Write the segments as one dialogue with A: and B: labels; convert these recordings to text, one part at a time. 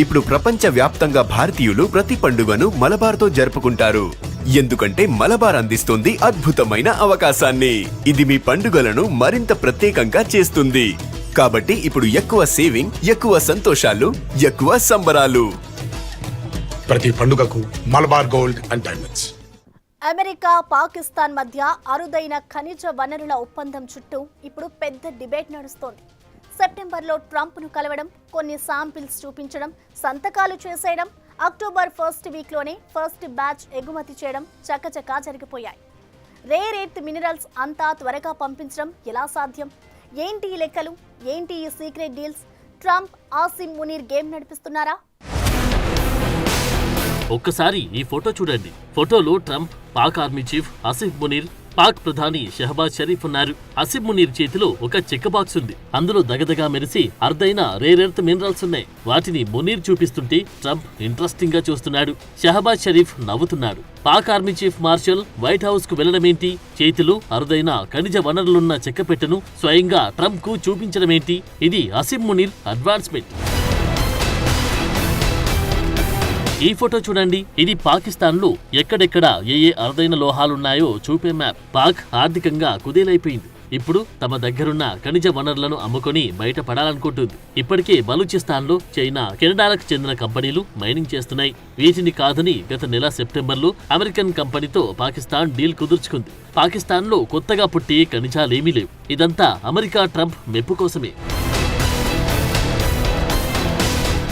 A: ఇప్పుడు ప్రపంచ వ్యాప్తంగా భారతీయులు ప్రతి పండుగను మలబార్తో జరుపుకుంటారు. ఎందుకంటే మలబార్ అందిస్తుంది అద్భుతమైన అవకాశాన్ని. ఇది మీ పండుగలను మరింత ప్రత్యేకంగా చేస్తుంది. కాబట్టి ఇప్పుడు ఎక్కువ సేవింగ్, ఎక్కువ సంతోషాలు, ఎక్కువ సంబరాలు.
B: ప్రతి పండుగకు Malabar gold and diamonds.
C: America, Pakistan మధ్య అరుదైన ఖనిజ వనరుల ఒప్పందం చుట్టూ ఇప్పుడు పెద్ద డిబేట్ నడుస్తోంది. సెప్టెంబర్లో ట్రంప్ను కలవడం, కొన్ని శాంపిల్స్ చూపించడం, సంతకాలు చేసేయడం, అక్టోబర్ ఫస్ట్ వీక్లోనే ఫస్ట్ బ్యాచ్ ఎగుమతి చేయడం చకచకా జరిగిపోయాయి. రేర్ ఎర్త్ మినరల్స్ అంతా త్వరగా పంపించడం ఎలా సాధ్యం? ఏంటి ఈ లెక్కలు? ఏంటి ఈ secret deals? Trump, Asim Munir game నడిపిస్తున్నారా?
D: ఒక్కసారి ఈ ఫోటో చూడండి. ఫోటోలో Trump, Pak army chief Asim Munir, Pak ప్రధాని షహబాజ్ షరీఫ్ ఉన్నారు. ఆసిమ్ మునీర్ చేతిలో ఒక చెక్క బాక్స్ ఉంది. అందులో దగదగా మెరిసి అరుదైన రేర్ ఎర్త్ మినరల్స్ ఉన్నాయి. వాటిని మునీర్ చూపిస్తుంటే ట్రంప్ ఇంట్రెస్టింగ్ గా చూస్తున్నాడు. షహబాజ్ షరీఫ్ నవ్వుతున్నాడు. Pak army chief marshal White House కు వెళ్లడమేంటి? చేతిలో అరుదైన ఖనిజ వనరులున్న చెక్కపెట్టెను స్వయంగా ట్రంప్ కు చూపించడమేంటి? ఇది ఆసిమ్ మునీర్ అడ్వాన్స్మెంట్. ఈ ఫోటో చూడండి. ఇది పాకిస్తాన్ లో ఎక్కడెక్కడ ఏ అరుదైన లోహాలున్నాయో చూపే మ్యాప్. పాక్ ఆర్థికంగా కుదేలైపోయింది. ఇప్పుడు తమ దగ్గరున్న ఖనిజ వనరులను అమ్ముకొని బయటపడాలనుకుంటుంది. ఇప్పటికే బలూచిస్తాన్ లో చైనా, కెనడాలకు చెందిన కంపెనీలు మైనింగ్ చేస్తున్నాయి. వీటిని కాదని గత నెల సెప్టెంబర్లో అమెరికన్ కంపెనీతో పాకిస్తాన్ డీల్ కుదుర్చుకుంది. పాకిస్తాన్ లో కొత్తగా పుట్టి ఖనిజాలేమీ లేవు. ఇదంతా అమెరికా ట్రంప్ మెప్పు కోసమే.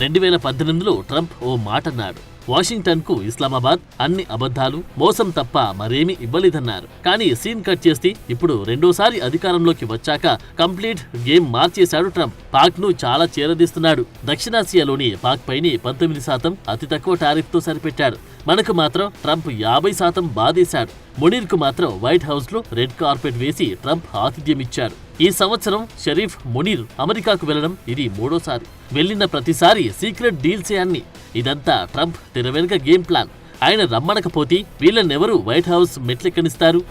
D: 2018లో ట్రంప్ ఓ మాటన్నాడు. వాషింగ్టన్ కు ఇస్లామాబాద్ అన్ని అబద్ధాలు, మోసం తప్ప మరేమీ ఇవ్వలేదన్నారు. కానీ సీన్ కట్ చేస్తే ఇప్పుడు రెండోసారి అధికారంలోకి వచ్చాక కంప్లీట్ గేమ్ మార్చేశాడు ట్రంప్. పాక్ ను చాలా చేరదీస్తున్నాడు. దక్షిణాసియాలోని పాక్ పైనే 19% అతి తక్కువ టారిఫ్ తో సరిపెట్టాడు. మనకు మాత్రం ట్రంప్ 50% బాధేశాడు. మునీర్ కు మాత్రం వైట్ హౌస్ లో రెడ్ కార్పెట్ వేసి ట్రంప్ ఆతిథ్యం ఇచ్చాడు. ఈ సంవత్సరం షరీఫ్, మునీర్ అమెరికాకు వెళ్లడం ఇది మూడోసారి. వెళ్లిన ప్రతిసారి సీక్రెట్ డీల్సే అన్ని. ఇదంతా ట్రంప్ తెర వెనుక గేమ్ ప్లాన్. ఆయన రమ్మనకపోతే వీళ్ళనెవరు వైట్ హౌస్ మెట్లెక్కనిస్తారు?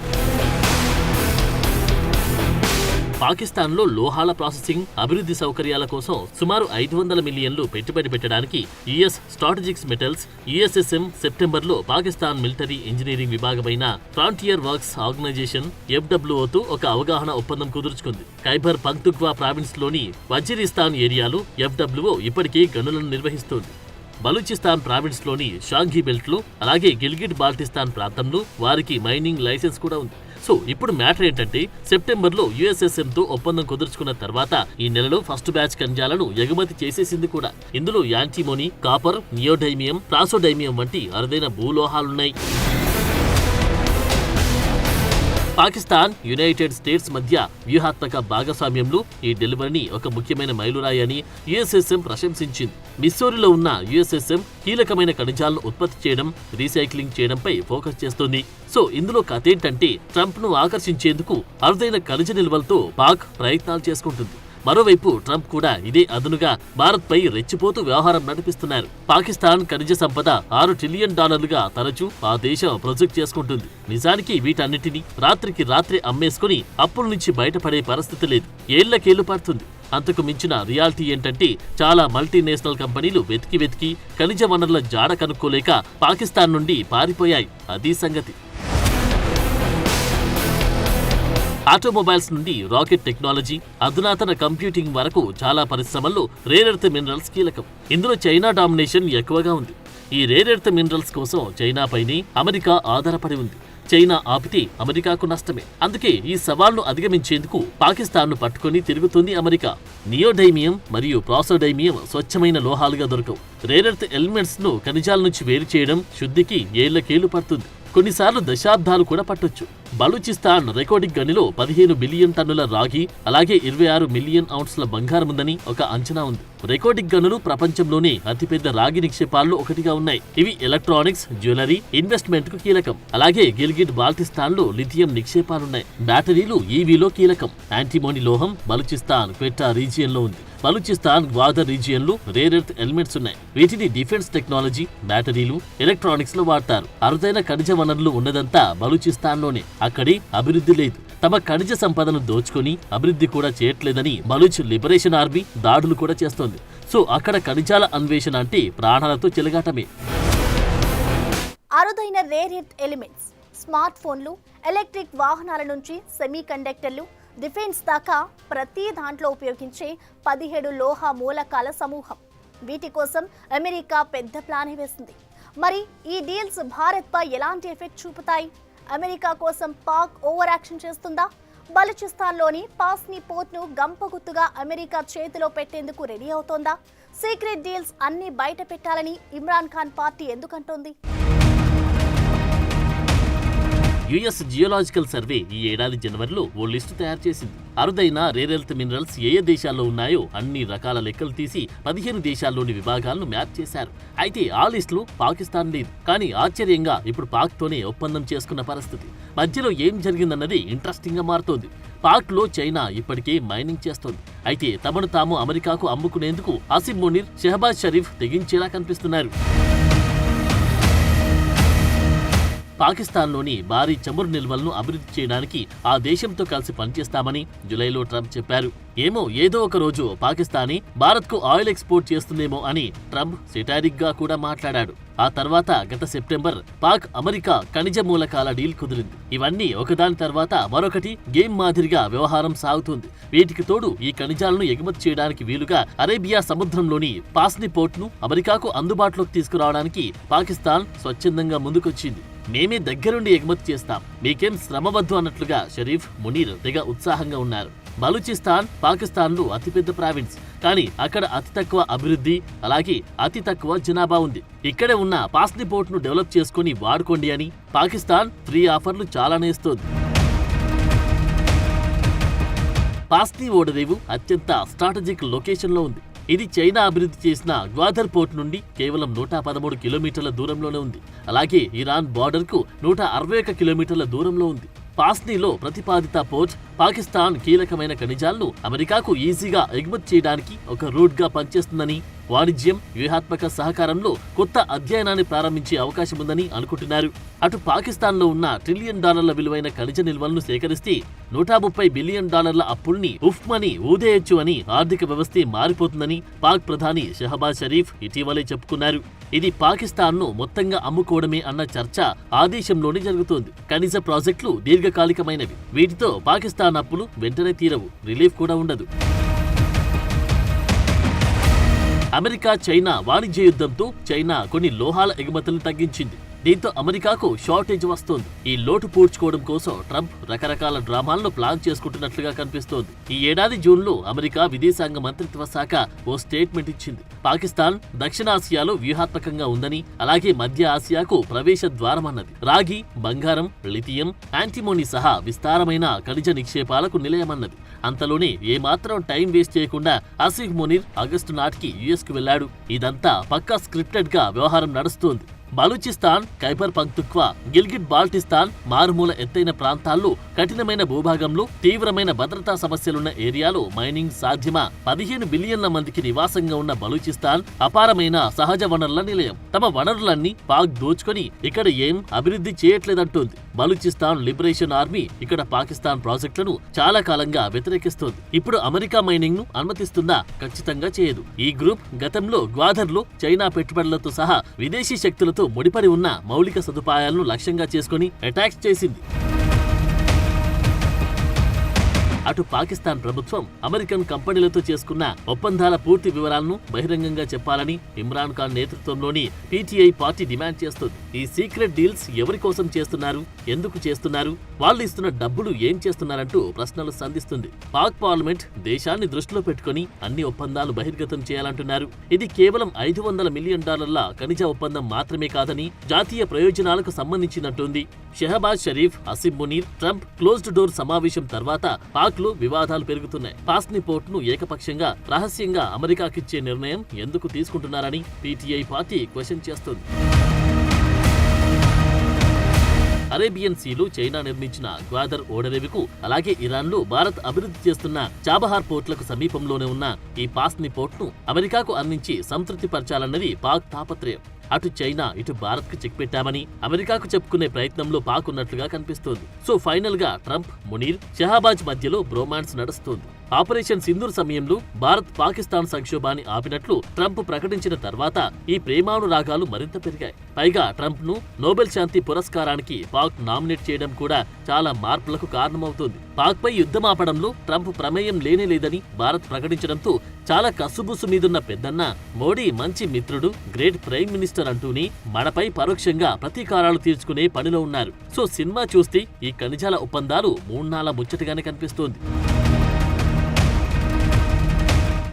D: పాకిస్తాన్లో లోహాల ప్రాసెసింగ్, అభివృద్ధి సౌకర్యాల కోసం సుమారు 500 మిలియన్లు పెట్టుబడి పెట్టడానికి యుఎస్ స్ట్రాటజిక్స్ మెటల్స్ యుఎస్ఎస్ఎం సెప్టెంబర్లో పాకిస్తాన్ మిలిటరీ ఇంజనీరింగ్ విభాగమైన ఫ్రాంటియర్ వర్క్స్ ఆర్గనైజేషన్ FWOతో ఒక అవగాహన ఒప్పందం కుదుర్చుకుంది. ఖైబర్ పఖ్తూన్ఖ్వా ప్రావిన్స్ లోని వజీరిస్తాన్ ఏరియాలో FWO ఇప్పటికే గనులను నిర్వహిస్తోంది. బలూచిస్తాన్ ప్రావిన్స్ లోని షాంఘీ బెల్ట్ లో, అలాగే గిల్గిట్ బాల్టిస్తాన్ ప్రాంతంలో వారికి మైనింగ్ లైసెన్స్ కూడా ఉంది. సో ఇప్పుడు మ్యాటర్ ఏంటంటే సెప్టెంబర్లో యుఎస్ఎస్ఎంతో ఒప్పందం కుదుర్చుకున్న తర్వాత ఈ నెలలో ఫస్ట్ బ్యాచ్ ఖనిజాలను ఎగుమతి చేసేసింది కూడా. ఇందులో యాంటిమోనీ, కాపర్, నియోడైమియం, ప్రాసోడైమియం వంటి అరుదైన భూలోహాలున్నాయి. పాకిస్తాన్, యునైటెడ్ స్టేట్స్ మధ్య వ్యూహాత్మక భాగస్వామ్యంలో ఈ డెలివరీని ఒక ముఖ్యమైన మైలురాయి అని యుఎస్ఎస్ఎం ప్రశంసించింది. మిస్సోరీలో ఉన్న యుఎస్ఎస్ఎం కీలకమైన ఖనిజాలను ఉత్పత్తి చేయడం, రీసైక్లింగ్ చేయడంపై ఫోకస్ చేస్తోంది. సో ఇందులో కథేంటంటే ట్రంప్ ను ఆకర్షించేందుకు అరుదైన ఖనిజ నిల్వలతో పాక్ ప్రయత్నాలు చేసుకుంటుంది. మరోవైపు ట్రంప్ కూడా ఇదే అదునుగా భారత్ పై రెచ్చిపోతూ వ్యవహారం నడిపిస్తున్నారు. పాకిస్తాన్ ఖనిజ సంపద $6 ట్రిలియన్ తరచూ ఆ దేశం ప్రొజెక్ట్ చేసుకుంటుంది. నిజానికి వీటన్నిటినీ రాత్రికి రాత్రి అమ్మేసుకుని అప్పుల నుంచి బయటపడే పరిస్థితి లేదు. ఏళ్లకేళ్లు పడుతుంది. అంతకు మించిన రియాలిటీ ఏంటంటే చాలా మల్టీనేషనల్ కంపెనీలు వెతికి ఖనిజ వనరుల జాడ కనుక్కోలేక పాకిస్తాన్ నుండి పారిపోయాయి. అది సంగతి. ఆటోమొబైల్స్ నుండి రాకెట్ టెక్నాలజీ, అధునాతన కంప్యూటింగ్ వరకు చాలా పరిశ్రమల్లో రేర్ ఎర్త్ మినరల్స్ కీలకం. ఇందులో చైనా డామినేషన్ ఎక్కువగా ఉంది. ఈ రేర్ ఎర్త్ మినరల్స్ కోసం చైనాపైనే అమెరికా ఆధారపడి ఉంది. చైనా ఆపితే అమెరికాకు నష్టమే. అందుకే ఈ సవాల్ను అధిగమించేందుకు పాకిస్తాన్ను పట్టుకుని తిరుగుతుంది అమెరికా. నియోడైమియం మరియు ప్రాసోడైమియం స్వచ్ఛమైన లోహాలుగా దొరకవు. రేర్ ఎర్త్ ఎలిమెంట్స్ ను ఖనిజాల నుంచి వేరు చేయడం శుద్ధికి ఏళ్లకేళ్లు పడుతుంది. కొన్నిసార్లు దశాబ్దాలు కూడా పట్టొచ్చు. బలూచిస్తాన్ రికార్డింగ్ గనిలో 15 బిలియన్ టన్నుల రాగి, అలాగే 26 మిలియన్ ఔన్స్ల బంగారం ఉందని ఒక అంచనా ఉంది. రికార్డింగ్ గనులు ప్రపంచంలోనే అతిపెద్ద రాగి నిక్షేపాల్లో ఒకటిగా ఉన్నాయి. ఇవి ఎలక్ట్రానిక్స్, జ్యువెలరీ, ఇన్వెస్ట్మెంట్ కు కీలకం. అలాగే గిల్గిట్ బాల్టిస్తాన్ లో లిథియం నిక్షేపాలున్నాయి. బ్యాటరీలు ఈవీలో కీలకం. యాంటిమోనీ లోహం బలూచిస్తాన్ క్వెట్టా రీజియన్ లో ఉంది. బలూచిస్తాన్ గ్వాదర్ రీజియన్ లో రేర్ ఎర్త్ ఎలిమెంట్స్ ఉన్నాయి. వీటిని డిఫెన్స్ టెక్నాలజీ, బ్యాటరీలు, ఎలక్ట్రానిక్స్ లో వాడతారు. అరుదైన ఖనిజ వనరులు ఉన్నదంతా బలూచిస్తాన్ లోనే. అక్కడి అభివృద్ధి లేదు. తమ ఖనిజ సంపదను దోచుకొని అభివృద్ధి కూడా చేయట్లేదని బలూచ్ లిబరేషన్ ఆర్మీ దాడులు కూడా చేస్తోంది. సో అక్కడ ఖనిజాల అన్వేషణ అంటే ప్రాణాలతో చెలగాటమే.
C: అరుదైన రేర్ ఎర్త్ ఎలిమెంట్స్, స్మార్ట్ ఫోన్లు, ఎలక్ట్రిక్ వాహనాల నుంచి సెమీ కండక్టర్లు, డిఫెన్స్ దాకా ప్రతి దాంట్లో ఉపయోగించే 17 లోహ మూలకాల సమూహం. వీటి కోసం అమెరికా పెద్ద ప్లానే వేసింది. మరి ఈ డీల్స్ భారత్పై ఎలాంటి ఎఫెక్ట్ చూపుతాయి? అమెరికా కోసం పాక్ ఓవర్ యాక్షన్ చేస్తుందా? బలూచిస్తాన్లోని పాస్ని పోర్ట్ను గంపగుత్తుగా అమెరికా చేతిలో పెట్టేందుకు రెడీ అవుతోందా? సీక్రెట్ డీల్స్ అన్ని బయట పెట్టాలని ఇమ్రాన్ ఖాన్ పార్టీ ఎందుకంటోంది?
D: యుఎస్ జియోలాజికల్ సర్వే ఈ ఏడాది జనవరిలో ఓ లిస్టు తయారు చేసింది. అరుదైన రేర్ ఎర్త్ మినరల్స్ ఏ దేశాల్లో ఉన్నాయో అన్ని రకాల లెక్కలు తీసి 15 దేశాల్లోని విభాగాలను మ్యాప్ చేశారు. అయితే ఆ లిస్టులో పాకిస్తాన్ లేదు. కానీ ఆశ్చర్యంగా ఇప్పుడు పాక్తోనే ఒప్పందం చేసుకున్న పరిస్థితి. మధ్యలో ఏం జరిగిందన్నది ఇంట్రెస్టింగ్ గా మారుతోంది. పాక్లో చైనా ఇప్పటికే మైనింగ్ చేస్తోంది. అయితే తమను తాము అమెరికాకు అమ్ముకునేందుకు ఆసిం మునీర్, షెహబాజ్ షరీఫ్ తెగించేలా కనిపిస్తున్నారు. పాకిస్తాన్లోని భారీ చమురు నిల్వలను అభివృద్ధి చేయడానికి ఆ దేశంతో కలిసి పనిచేస్తామని జులైలో ట్రంప్ చెప్పారు. ఏదో ఒక రోజు పాకిస్తానీ భారత్కు ఆయిల్ ఎక్స్పోర్ట్ చేస్తుందేమో అని ట్రంప్ సెటారిక్ గా కూడా మాట్లాడాడు. ఆ తర్వాత గత సెప్టెంబర్ పాక్ అమెరికా ఖనిజ మూలకాల డీల్ కుదిరింది. ఇవన్నీ ఒకదాని తర్వాత మరొకటి గేమ్ మాదిరిగా వ్యవహారం సాగుతుంది. వీటికి తోడు ఈ ఖనిజాలను ఎగుమతి చేయడానికి వీలుగా అరేబియా సముద్రంలోని పాస్ని పోర్ట్ను అమెరికాకు అందుబాటులోకి తీసుకురావడానికి పాకిస్తాన్ స్వచ్ఛందంగా ముందుకొచ్చింది. మేమే దగ్గరుండి ఎగుమతి చేస్తాం, మీకేం శ్రమవద్దు అన్నట్లుగా షరీఫ్, మునీర్ తెగ ఉత్సాహంగా ఉన్నారు. బలూచిస్తాన్ పాకిస్తాన్లో అతిపెద్ద ప్రావిన్స్, కానీ అక్కడ అతి తక్కువ అభివృద్ధి, అలాగే అతి తక్కువ జనాభా ఉంది. ఇక్కడే ఉన్న పాస్ని పోర్ట్ను డెవలప్ చేసుకుని వాడుకోండి అని పాకిస్తాన్ ఫ్రీ ఆఫర్లు చాలానే ఇస్తోంది. పాస్ని ఓడరేవు అత్యంత స్ట్రాటజిక్ లొకేషన్లో ఉంది. ఇది చైనా అభివృద్ధి చేసిన గ్వాదర్ పోర్ట్ నుండి కేవలం 113 కిలోమీటర్ల దూరంలోనే ఉంది. అలాగే ఇరాన్ బార్డర్కు 161 కిలోమీటర్ల దూరంలో ఉంది. పాస్నీలో ప్రతిపాదిత పోర్ట్ పాకిస్తాన్ కీలకమైన ఖనిజాలను అమెరికాకు ఈజీగా ఎగుమతి చేయడానికి ఒక రూట్ గా పనిచేస్తుందని, వాణిజ్యం, వ్యూహాత్మక సహకారంలో కొత్త అధ్యయనాన్ని ప్రారంభించే అవకాశం ఉందని అనుకుంటున్నారు. అటు పాకిస్తాన్లో ఉన్న $1 ట్రిలియన్ విలువైన ఖనిజ నిల్వలను సేకరిస్తే $130 బిలియన్ అప్పుల్ని ఉఫ్మని ఊదేయొచ్చు అని ఆర్థిక వ్యవస్థే మారిపోతుందని పాక్ ప్రధాని షెహబాజ్ షరీఫ్ ఇటీవలే చెప్పుకున్నారు. ఇది పాకిస్తాన్ను మొత్తంగా అమ్ముకోవడమే అన్న చర్చ ఆ దేశంలోనే జరుగుతోంది. ఖనిజ ప్రాజెక్టులు దీర్ఘకాలికమైనవి. వీటితో పాకిస్తాన్ అప్పులు వెంటనే తీరవు, రిలీఫ్ కూడా ఉండదు. అమెరికా చైనా వాణిజ్య యుద్ధంతో చైనా కొన్ని లోహాల ఎగుమతులను తగ్గించింది. దీంతో అమెరికాకు షార్టేజ్ వస్తోంది. ఈ లోటు పూడ్చుకోవడం కోసం ట్రంప్ రకరకాల డ్రామాలను ప్లాన్ చేసుకుంటున్నట్లుగా కనిపిస్తోంది. ఈ ఏడాది జూన్లో అమెరికా విదేశాంగ మంత్రిత్వ శాఖ ఓ స్టేట్మెంట్ ఇచ్చింది. పాకిస్తాన్ దక్షిణాసియాలో వ్యూహాత్మకంగా ఉందని, అలాగే మధ్య ఆసియాకు ప్రవేశ ద్వారమన్నది. రాగి, బంగారం, లిథియం, యాంటిమోనీ సహా విస్తారమైన ఖనిజ నిక్షేపాలకు నిలయమన్నది. అంతలోనే ఏమాత్రం టైం వేస్ట్ చేయకుండా ఆసిఫ్ మునీర్ ఆగస్టు నాటికి యుఎస్కు వెళ్లాడు. ఇదంతా పక్కా స్క్రిప్టెడ్ గా వ్యవహారం నడుస్తోంది. బలూచిస్తాన్, ఖైబర్ పఖ్తుంఖ్వా, గిల్గిట్ బాల్టిస్తాన్ మారుమూల ఎత్తైన ప్రాంతాల్లో కఠినమైన భూభాగంలో తీవ్రమైన భద్రతా సమస్యలున్న ఏరియాలో మైనింగ్ సాధ్యమా? 15 బిలియన్ల మందికి నివాసంగా ఉన్న బలూచిస్తాన్ అపారమైన సహజ వనరుల నిలయం. తమ వనరులన్నీ పాక్ దోచుకొని ఇక్కడ ఏం అభివృద్ధి చేయట్లేదంటోంది. బలూచిస్తాన్ లిబరేషన్ ఆర్మీ ఇక్కడ పాకిస్తాన్ ప్రాజెక్టులను చాలా కాలంగా వ్యతిరేకిస్తోంది. ఇప్పుడు అమెరికా మైనింగ్ ను అనుమతిస్తుందా? ఖచ్చితంగా చేయదు. ఈ గ్రూప్ గతంలో గ్వాదర్లో చైనా పెట్టుబడులతో సహా విదేశీ శక్తులతో ముడిపడి ఉన్న మౌలిక సదుపాయాలను లక్ష్యంగా చేసుకుని అటాక్స్ చేసింది. అటు పాకిస్తాన్ ప్రభుత్వం అమెరికన్ కంపెనీలతో చేసుకున్న ఒప్పందాల పూర్తి వివరాలను బహిరంగంగా చెప్పాలని ఇమ్రాన్ ఖాన్ నేతృత్వంలోని పీటీఐ పార్టీ డిమాండ్ చేస్తుంది. ఈ సీక్రెట్ డీల్స్ ఎవరి కోసం చేస్తున్నారు, ఎందుకు చేస్తున్నారు, వాళ్ళు ఇస్తున్న డబ్బులు ఏం చేస్తున్నారంటూ ప్రశ్నలు సంధిస్తుంది. పాక్ పార్లమెంట్ దేశాన్ని దృష్టిలో పెట్టుకుని అన్ని ఒప్పందాలు బహిర్గతం చేయాలంటున్నారు. ఇది కేవలం $500 మిలియన్ ఖనిజ ఒప్పందం మాత్రమే కాదని, జాతీయ ప్రయోజనాలకు సంబంధించినట్టుంది. Shehbaz Sharif, Asim Munir, Trump closed door సమావేశం తర్వాత పాక్లో వివాదాలు పెరుగుతున్నాయి. పాస్ని పోర్ట్ను ఏకపక్షంగా రహస్యంగా అమెరికాకిచ్చే నిర్ణయం ఎందుకు తీసుకుంటున్నారని పీటీఐ పార్టీ క్వశ్చన్ చేస్తుంది. అరేబియన్ సీలో చైనా నిర్మించిన గ్వాదర్ ఓడరేవుకు, అలాగే ఇరాన్లో భారత్ అభివృద్ధి చేస్తున్న చాబహార్ పోర్ట్లకు సమీపంలోనే ఉన్న ఈ పాస్ని పోర్ట్ను అమెరికాకు అందించి సంతృప్తి పరచాలన్నది పాక్ తాపత్రయం. అటు చైనా ఇటు భారత్ కు చెక్ పెట్టామని అమెరికాకు చెప్పుకునే ప్రయత్నంలో పాక్ ఉన్నట్లుగా కనిపిస్తోంది. సో ఫైనల్ గా ట్రంప్, మునీర్, షహబాజ్ మధ్యలో బ్రోమాన్స్ నడుస్తోంది. ఆపరేషన్ సింధూర్ సమయంలో భారత్ పాకిస్తాన్ సంక్షోభాన్ని ఆపినట్లు ట్రంప్ ప్రకటించిన తర్వాత ఈ ప్రేమానురాగాలు మరింత పెరిగాయి. పైగా ట్రంప్ ను నోబెల్ శాంతి పురస్కారానికి పాక్ నామినేట్ చేయడం కూడా చాలా మార్పులకు కారణమవుతోంది. పాక్ పై యుద్ధం ఆపడంలో ట్రంప్ ప్రమేయం లేనేలేదని భారత్ ప్రకటించడంతో చాలా కసుబుసు మీదున్న పెద్దన్న మోడీ మంచి మిత్రుడు, గ్రేట్ ప్రైమ్ మినిస్టర్ అంటూనే మనపై పరోక్షంగా ప్రతీకారాలు తీర్చుకునే పనిలో ఉన్నారు. సో సినిమా చూస్తే ఈ ఖనిజాల ఒప్పందాలు మూన్నాళ్ళ ముచ్చటగానే కనిపిస్తోంది.